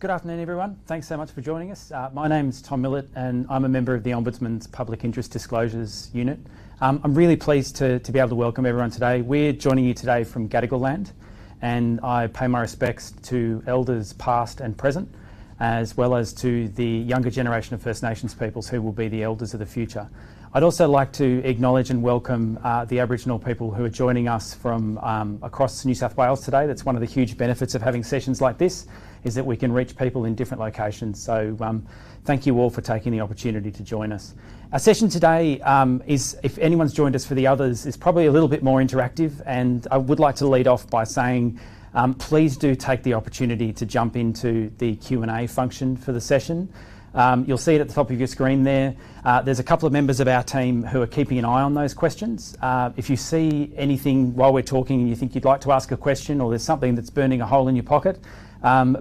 Good afternoon, everyone. Thanks so much for joining us. My name's Tom Millett, and I'm a member of the Ombudsman's Public Interest Disclosures Unit. I'm really pleased to be able to welcome everyone today. We're joining you today from Gadigal land, and I pay my respects to elders past and present, as well as to the younger generation of First Nations peoples who will be the elders of the future. I'd also like to acknowledge and welcome the Aboriginal people who are joining us from across New South Wales today. That's one of the huge benefits of having sessions like this, is that we can reach people in different locations. So thank you all for taking the opportunity to join us. Our session today is, if anyone's joined us for the others, is probably a little bit more interactive, and I would like to lead off by saying please do take the opportunity to jump into the Q&A function for the session. You'll see it at the top of your screen there. There's a couple of members of our team who are keeping an eye on those questions. If you see anything while we're talking and you think you'd like to ask a question, or there's something that's burning a hole in your pocket,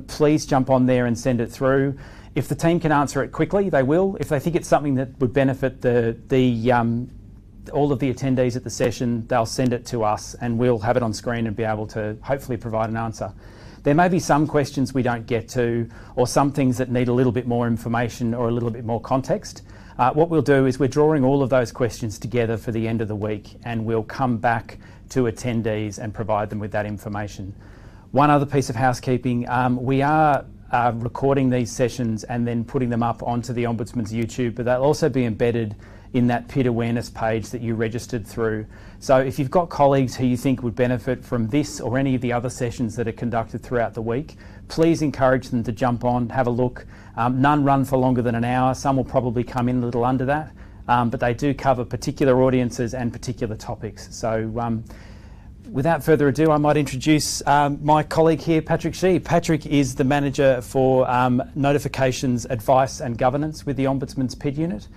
please jump on there and send it through. If the team can answer it quickly, they will. If they think it's something that would benefit all of the attendees at the session, they'll send it to us and we'll have it on screen and be able to hopefully provide an answer. There may be some questions we don't get to, or some things that need a little bit more information or a little bit more context. What we'll do is we're drawing all of those questions together for the end of the week, and we'll come back to attendees and provide them with that information. One other piece of housekeeping, we are recording these sessions and then putting them up onto the Ombudsman's YouTube, but they'll also be embedded in that PID Awareness page that you registered through. So if you've got colleagues who you think would benefit from this or any of the other sessions that are conducted throughout the week, please encourage them to jump on, have a look. None run for longer than an hour. Some will probably come in a little under that, but they do cover particular audiences and particular topics. So without further ado, I might introduce my colleague here, Patrick Shee. Patrick is the Manager for Notifications, Advice and Governance with the Ombudsman's PID unit.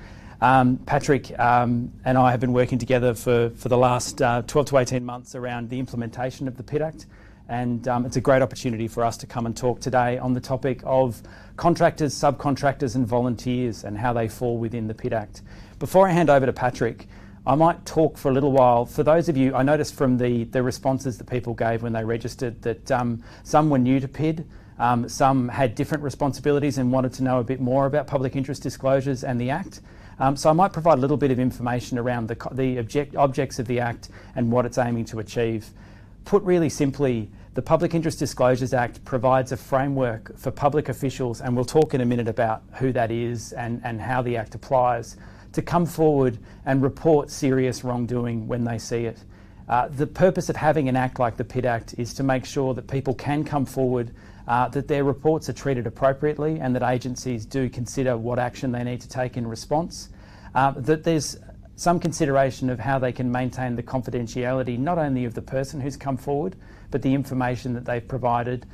Patrick and I have been working together for the last 12 to 18 months around the implementation of the PID Act, and it's a great opportunity for us to come and talk today on the topic of contractors, subcontractors and volunteers and how they fall within the PID Act. Before I hand over to Patrick, I might talk for a little while. For those of you, I noticed from the responses that people gave when they registered that some were new to PID, some had different responsibilities and wanted to know a bit more about public interest disclosures and the Act. So I might provide a little bit of information around the objects of the Act and what it's aiming to achieve. Put really simply, the Public Interest Disclosures Act provides a framework for public officials, and we'll talk in a minute about who that is and how the Act applies, to come forward and report serious wrongdoing when they see it. The purpose of having an Act like the PID Act is to make sure that people can come forward, that their reports are treated appropriately, and that agencies do consider what action they need to take in response. That there's some consideration of how they can maintain the confidentiality not only of the person who's come forward, but the information that they've provided,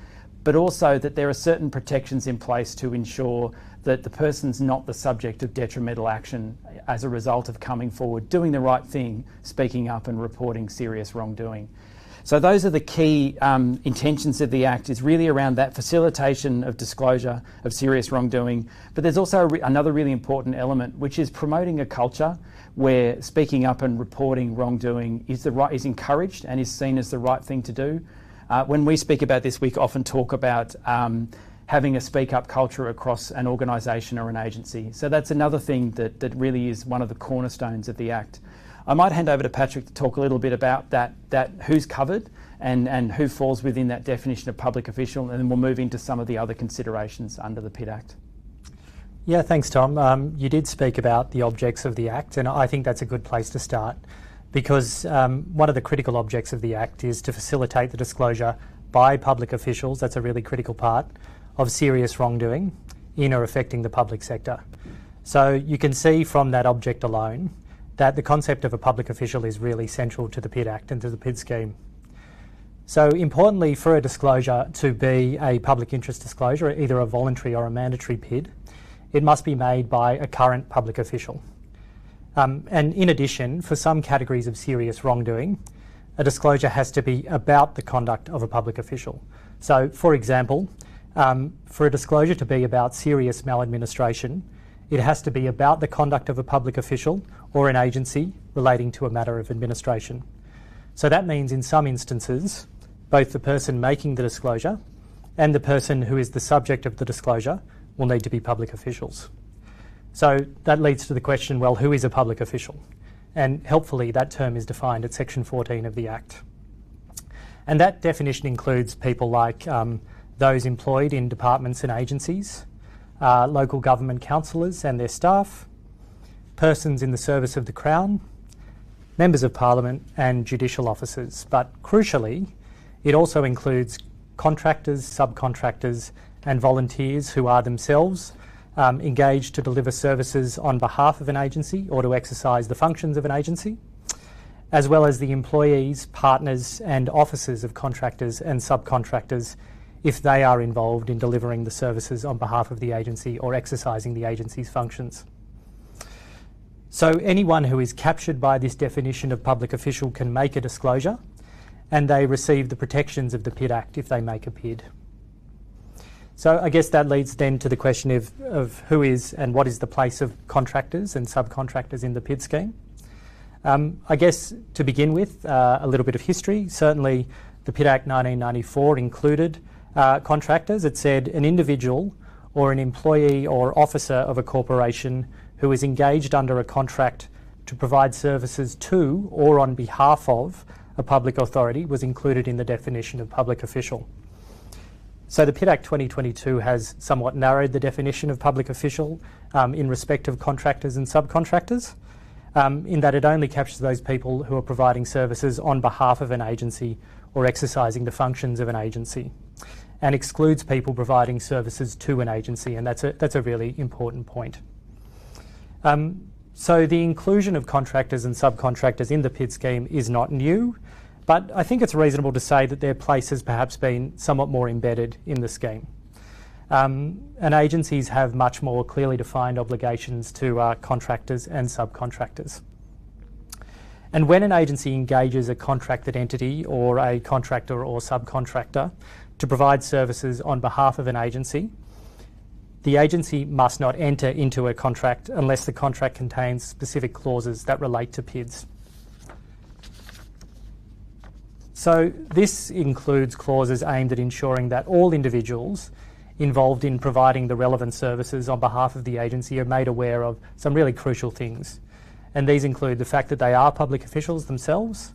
but also that there are certain protections in place to ensure that the person's not the subject of detrimental action as a result of coming forward, doing the right thing, speaking up and reporting serious wrongdoing. So those are the key intentions of the Act, is really around that facilitation of disclosure of serious wrongdoing. But there's also another really important element, which is promoting a culture where speaking up and reporting wrongdoing is encouraged and is seen as the right thing to do. When we speak about this, we often talk about having a speak up culture across an organisation or an agency. So that's another thing that really is one of the cornerstones of the Act. I might hand over to Patrick to talk a little bit about that who's covered and who falls within that definition of public official, and then we'll move into some of the other considerations under the PID Act. Yeah, thanks, Tom. You did speak about the objects of the Act, and I think that's a good place to start, because one of the critical objects of the Act is to facilitate the disclosure by public officials, that's a really critical part, of serious wrongdoing in or affecting the public sector. So you can see from that object alone that the concept of a public official is really central to the PID Act and to the PID scheme. So importantly, for a disclosure to be a public interest disclosure, either a voluntary or a mandatory PID, it must be made by a current public official. And in addition, for some categories of serious wrongdoing, a disclosure has to be about the conduct of a public official. So, for example, for a disclosure to be about serious maladministration, it has to be about the conduct of a public official or an agency relating to a matter of administration. So that means in some instances, both the person making the disclosure and the person who is the subject of the disclosure will need to be public officials. So that leads to the question, well, who is a public official? And helpfully that term is defined at Section 14 of the Act. And that definition includes people like those employed in departments and agencies, local government councillors and their staff, persons in the service of the Crown, members of Parliament and judicial officers. But crucially, it also includes contractors, subcontractors and volunteers who are themselves engaged to deliver services on behalf of an agency or to exercise the functions of an agency, as well as the employees, partners and officers of contractors and subcontractors if they are involved in delivering the services on behalf of the agency or exercising the agency's functions. So anyone who is captured by this definition of public official can make a disclosure, and they receive the protections of the PID Act if they make a PID. So I guess that leads then to the question of who is and what is the place of contractors and subcontractors in the PID scheme. I guess to begin with, a little bit of history. Certainly the PID Act 1994 included contractors. It said an individual or an employee or officer of a corporation who is engaged under a contract to provide services to or on behalf of a public authority was included in the definition of public official. So the PID Act 2022 has somewhat narrowed the definition of public official in respect of contractors and subcontractors, in that it only captures those people who are providing services on behalf of an agency or exercising the functions of an agency, and excludes people providing services to an agency, and that's a really important point. So the inclusion of contractors and subcontractors in the PID scheme is not new, but I think it's reasonable to say that their place has perhaps been somewhat more embedded in the scheme. And agencies have much more clearly defined obligations to contractors and subcontractors. And when an agency engages a contracted entity or a contractor or subcontractor to provide services on behalf of an agency, the agency must not enter into a contract unless the contract contains specific clauses that relate to PIDs. So this includes clauses aimed at ensuring that all individuals involved in providing the relevant services on behalf of the agency are made aware of some really crucial things. And these include the fact that they are public officials themselves,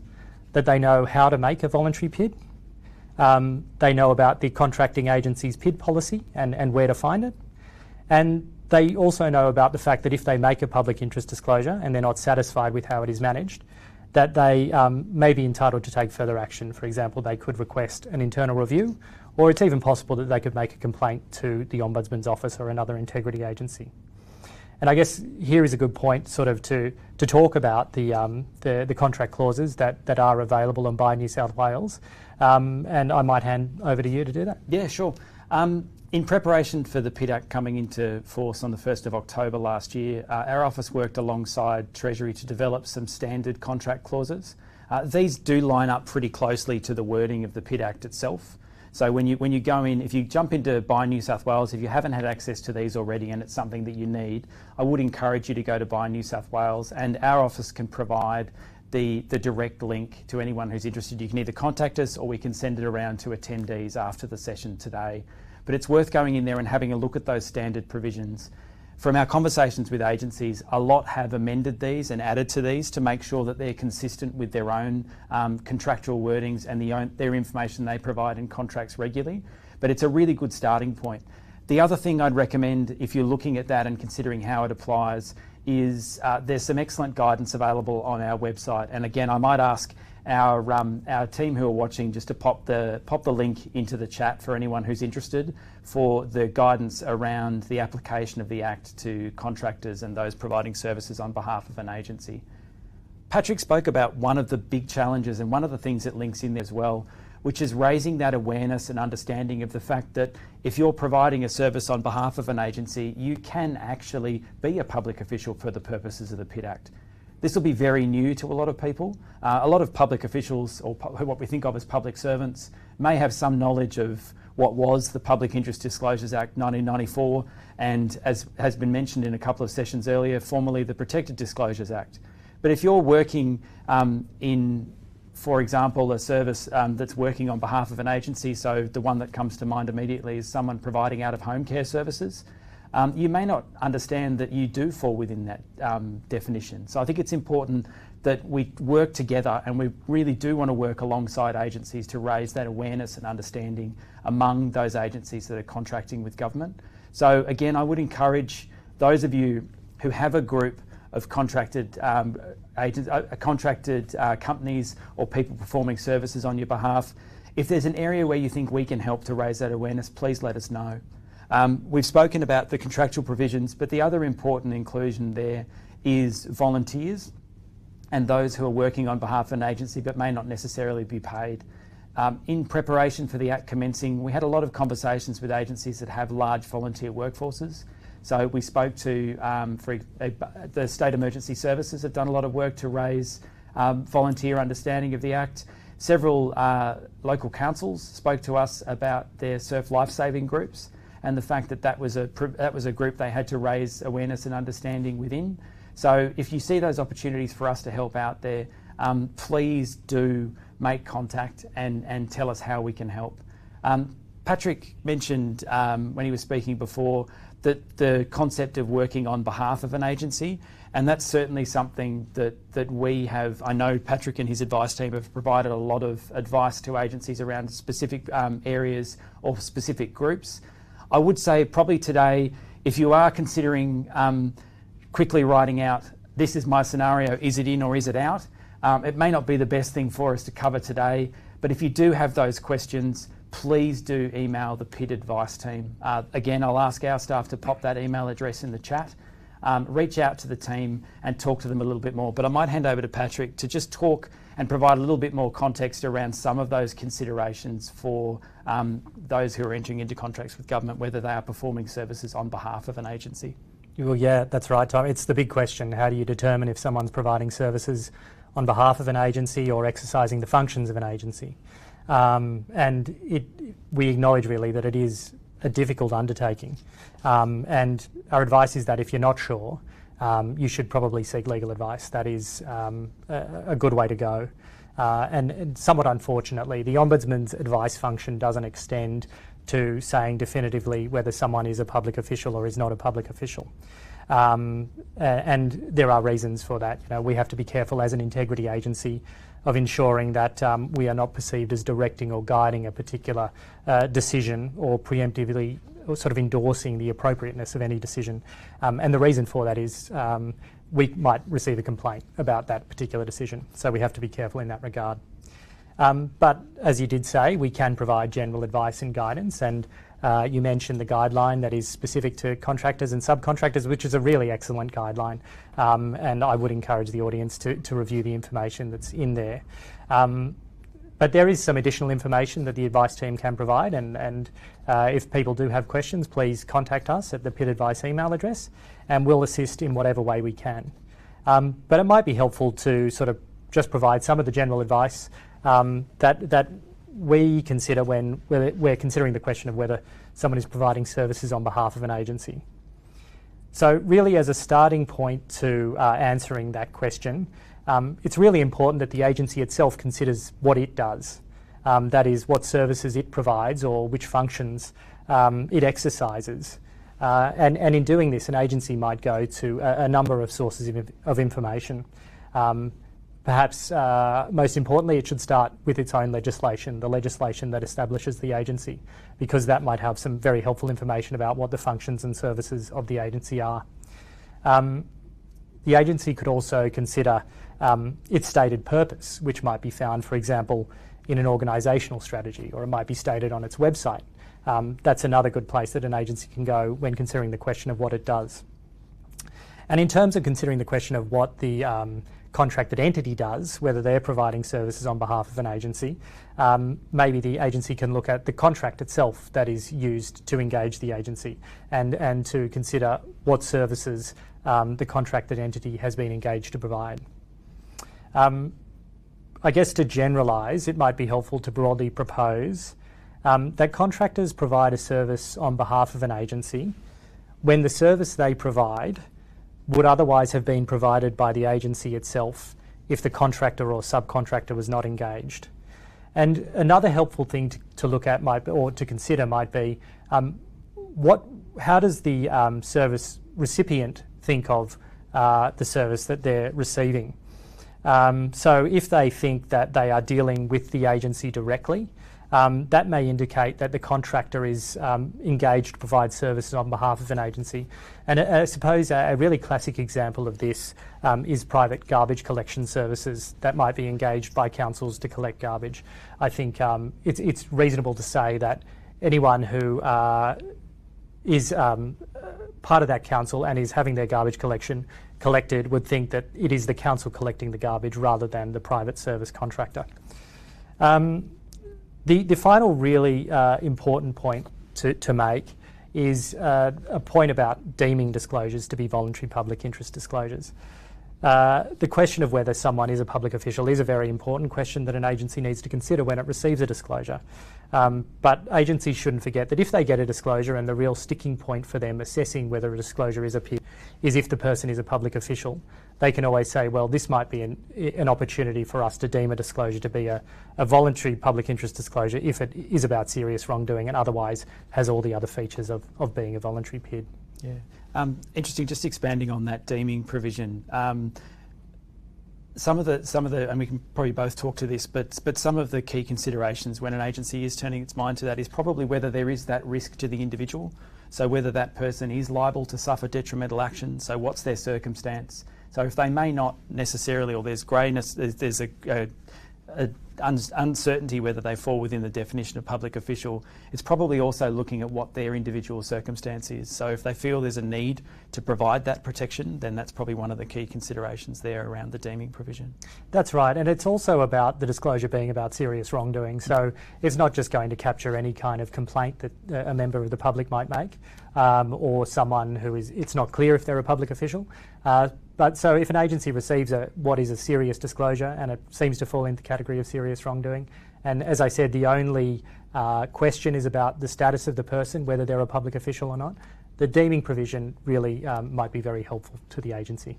that they know how to make a voluntary PID, they know about the contracting agency's PID policy and where to find it, and they also know about the fact that if they make a public interest disclosure and they're not satisfied with how it is managed, that they may be entitled to take further action. For example, they could request an internal review, or it's even possible that they could make a complaint to the Ombudsman's office or another integrity agency. And I guess here is a good point sort of to talk about the contract clauses that are available on by New South Wales. And I might hand over to you to do that. Yeah, sure. In preparation for the PID Act coming into force on the 1st of October last year, our office worked alongside Treasury to develop some standard contract clauses. These do line up pretty closely to the wording of the PID Act itself. So when you go in, if you jump into Buy New South Wales, if you haven't had access to these already and it's something that you need, I would encourage you to go to Buy New South Wales, and our office can provide the direct link to anyone who's interested. You can either contact us or we can send it around to attendees after the session today. But it's worth going in there and having a look at those standard provisions. From our conversations with agencies, a lot have amended these and added to these to make sure that they're consistent with their own contractual wordings and their information they provide in contracts regularly. But it's a really good starting point. The other thing I'd recommend, if you're looking at that and considering how it applies, is there's some excellent guidance available on our website. And again, I might ask our team who are watching just to pop the link into the chat for anyone who's interested for the guidance around the application of the Act to contractors and those providing services on behalf of an agency. Patrick spoke about one of the big challenges and one of the things that links in there as well, which is raising that awareness and understanding of the fact that if you're providing a service on behalf of an agency, you can actually be a public official for the purposes of the PID Act. This will be very new to a lot of people. A lot of public officials, or what we think of as public servants, may have some knowledge of what was the Public Interest Disclosures Act 1994, and as has been mentioned in a couple of sessions earlier, formerly the Protected Disclosures Act. But if you're working in for example, a service that's working on behalf of an agency, so the one that comes to mind immediately is someone providing out-of-home care services, you may not understand that you do fall within that definition. So I think it's important that we work together, and we really do want to work alongside agencies to raise that awareness and understanding among those agencies that are contracting with government. So again, I would encourage those of you who have a group of contracted companies or people performing services on your behalf, if there's an area where you think we can help to raise that awareness, please let us know. We've spoken about the contractual provisions, but the other important inclusion there is volunteers and those who are working on behalf of an agency but may not necessarily be paid. In preparation for the Act commencing, we had a lot of conversations with agencies that have large volunteer workforces. So we spoke to, the State Emergency Services have done a lot of work to raise volunteer understanding of the Act. Several local councils spoke to us about their surf lifesaving groups and the fact that that was a group they had to raise awareness and understanding within. So if you see those opportunities for us to help out there, please do make contact and tell us how we can help. Patrick mentioned when he was speaking before that the concept of working on behalf of an agency, and that's certainly something that we have. I know Patrick and his advice team have provided a lot of advice to agencies around specific areas or specific groups. I would say probably today, if you are considering quickly writing out, this is my scenario, is it in or is it out? It may not be the best thing for us to cover today, but if you do have those questions, please do email the PID advice team. Again, I'll ask our staff to pop that email address in the chat. Reach out to the team and talk to them a little bit more. But I might hand over to Patrick to just talk and provide a little bit more context around some of those considerations for those who are entering into contracts with government, whether they are performing services on behalf of an agency. Well, yeah, that's right, Tom. It's the big question. How do you determine if someone's providing services on behalf of an agency or exercising the functions of an agency? We acknowledge really that it is a difficult undertaking. And our advice is that if you're not sure, you should probably seek legal advice. That is a good way to go. And somewhat unfortunately, the Ombudsman's advice function doesn't extend to saying definitively whether someone is a public official or is not a public official. And there are reasons for that. You know, we have to be careful as an integrity agency of ensuring that we are not perceived as directing or guiding a particular decision or preemptively or sort of endorsing the appropriateness of any decision. And the reason for that is we might receive a complaint about that particular decision. So we have to be careful in that regard. But as you did say, we can provide general advice and guidance, and you mentioned the guideline that is specific to contractors and subcontractors, which is a really excellent guideline, and I would encourage the audience to review the information that's in there. But there is some additional information that the advice team can provide, and if people do have questions, please contact us at the PID advice email address, and we'll assist in whatever way we can. But it might be helpful to sort of just provide some of the general advice that we consider when we're considering the question of whether someone is providing services on behalf of an agency. So really, as a starting point to answering that question, it's really important that the agency itself considers what it does. That is, what services it provides or which functions it exercises. And in doing this, an agency might go to a number of sources of information. Perhaps most importantly, it should start with its own legislation, the legislation that establishes the agency, because that might have some very helpful information about what the functions and services of the agency are. The agency could also consider its stated purpose, which might be found, for example, in an organisational strategy, or it might be stated on its website. That's another good place that an agency can go when considering the question of what it does. And in terms of considering the question of what the contracted entity does, whether they're providing services on behalf of an agency, maybe the agency can look at the contract itself that is used to engage the agency and to consider what services the contracted entity has been engaged to provide. I guess to generalise, it might be helpful to broadly propose that contractors provide a service on behalf of an agency when the service they provide would otherwise have been provided by the agency itself if the contractor or subcontractor was not engaged. And another helpful thing to look at or to consider might be how does the service recipient think of the service that they're receiving? So if they think that they are dealing with the agency directly, that may indicate that the contractor is engaged to provide services on behalf of an agency. And I suppose a really classic example of this is private garbage collection services that might be engaged by councils to collect garbage. I think it's reasonable to say that anyone who is part of that council and is having their garbage collected would think that it is the council collecting the garbage rather than the private service contractor. The final really important point to make is a point about deeming disclosures to be voluntary public interest disclosures. The question of whether someone is a public official is a very important question that an agency needs to consider when it receives a disclosure. But agencies shouldn't forget that if they get a disclosure and the real sticking point for them assessing whether a disclosure is a PID is if the person is a public official, they can always say, well, this might be an opportunity for us to deem a disclosure to be a voluntary public interest disclosure if it is about serious wrongdoing and otherwise has all the other features of being a voluntary PID. Yeah. Interesting, just expanding on that deeming provision. Some of the, and we can probably both talk to this, but some of the key considerations when an agency is turning its mind to that is probably whether there is that risk to the individual. So whether that person is liable to suffer detrimental action. So what's their circumstance? So if they may not necessarily, or there's greyness, there's a uncertainty whether they fall within the definition of public official, it's probably also looking at what their individual circumstance is. So if they feel there's a need to provide that protection, then that's probably one of the key considerations there around the deeming provision. That's right, and it's also about the disclosure being about serious wrongdoing. So it's not just going to capture any kind of complaint that a member of the public might make, or someone who it's not clear if they're a public official. But so if an agency receives what is a serious disclosure and it seems to fall into the category of serious wrongdoing, and as I said, the only question is about the status of the person, whether they're a public official or not, the deeming provision really might be very helpful to the agency.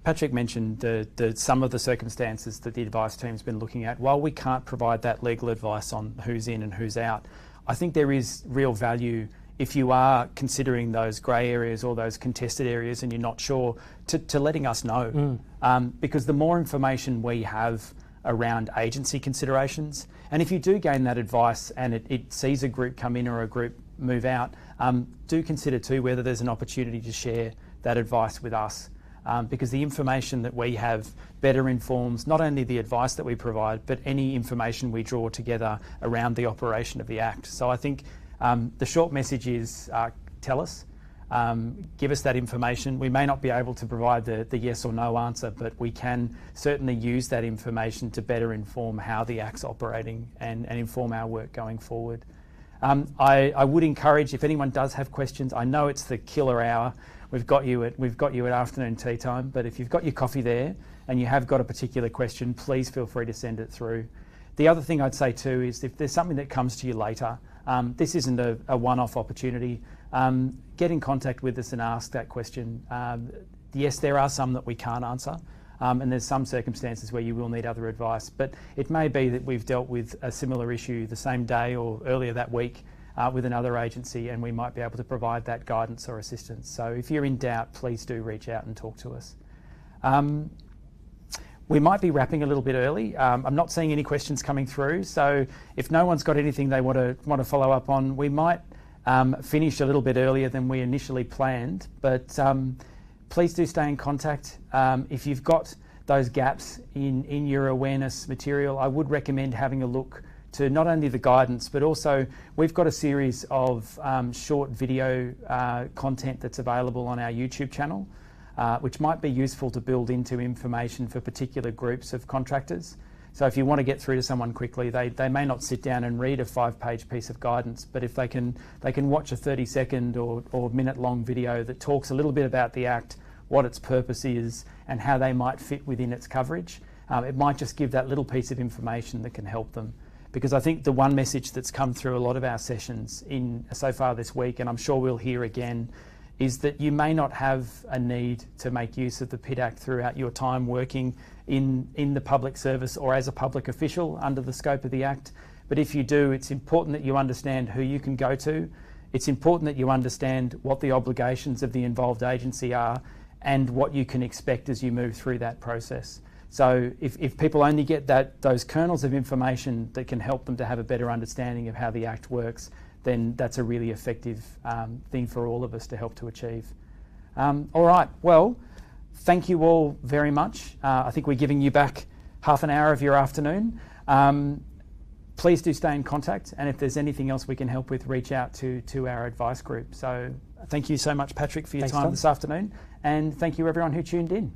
Patrick mentioned some of the circumstances that the advice team's been looking at. While we can't provide that legal advice on who's in and who's out, I think there is real value if you are considering those grey areas or those contested areas and you're not sure, to letting us know. Because the more information we have around agency considerations, and if you do gain that advice and it sees a group come in or a group move out, do consider too whether there's an opportunity to share that advice with us. Because the information that we have better informs not only the advice that we provide, but any information we draw together around the operation of the Act. So I think the short message is tell us, give us that information. We may not be able to provide the yes or no answer, but we can certainly use that information to better inform how the Act's operating and inform our work going forward. I would encourage, if anyone does have questions, I know it's the killer hour. We've got you at afternoon tea time, but if you've got your coffee there and you have got a particular question, please feel free to send it through. The other thing I'd say too is if there's something that comes to you later, this isn't a one-off opportunity. Get in contact with us and ask that question. Yes, there are some that we can't answer, and there's some circumstances where you will need other advice, but it may be that we've dealt with a similar issue the same day or earlier that week with another agency, and we might be able to provide that guidance or assistance. So if you're in doubt, please do reach out and talk to us. We might be wrapping a little bit early. I'm not seeing any questions coming through, so if no one's got anything they want to follow up on, we might finish a little bit earlier than we initially planned, but please do stay in contact. If you've got those gaps in your awareness material, I would recommend having a look to not only the guidance, but also we've got a series of short video content that's available on our YouTube channel, which might be useful to build into information for particular groups of contractors. So if you want to get through to someone quickly, they may not sit down and read a 5-page piece of guidance, but if they can watch a 30-second or minute-long video that talks a little bit about the Act, what its purpose is, and how they might fit within its coverage, it might just give that little piece of information that can help them. Because I think the one message that's come through a lot of our sessions so far this week, and I'm sure we'll hear again, is that you may not have a need to make use of the PID Act throughout your time working in the public service or as a public official under the scope of the Act. But if you do, it's important that you understand who you can go to. It's important that you understand what the obligations of the involved agency are and what you can expect as you move through that process. So if people only get those kernels of information that can help them to have a better understanding of how the Act works, then that's a really effective thing for all of us to help to achieve. All right, well, thank you all very much. I think we're giving you back half an hour of your afternoon. Please do stay in contact, and if there's anything else we can help with, reach out to our advice group. So thank you so much, Patrick, for your time this afternoon, and thank you everyone who tuned in.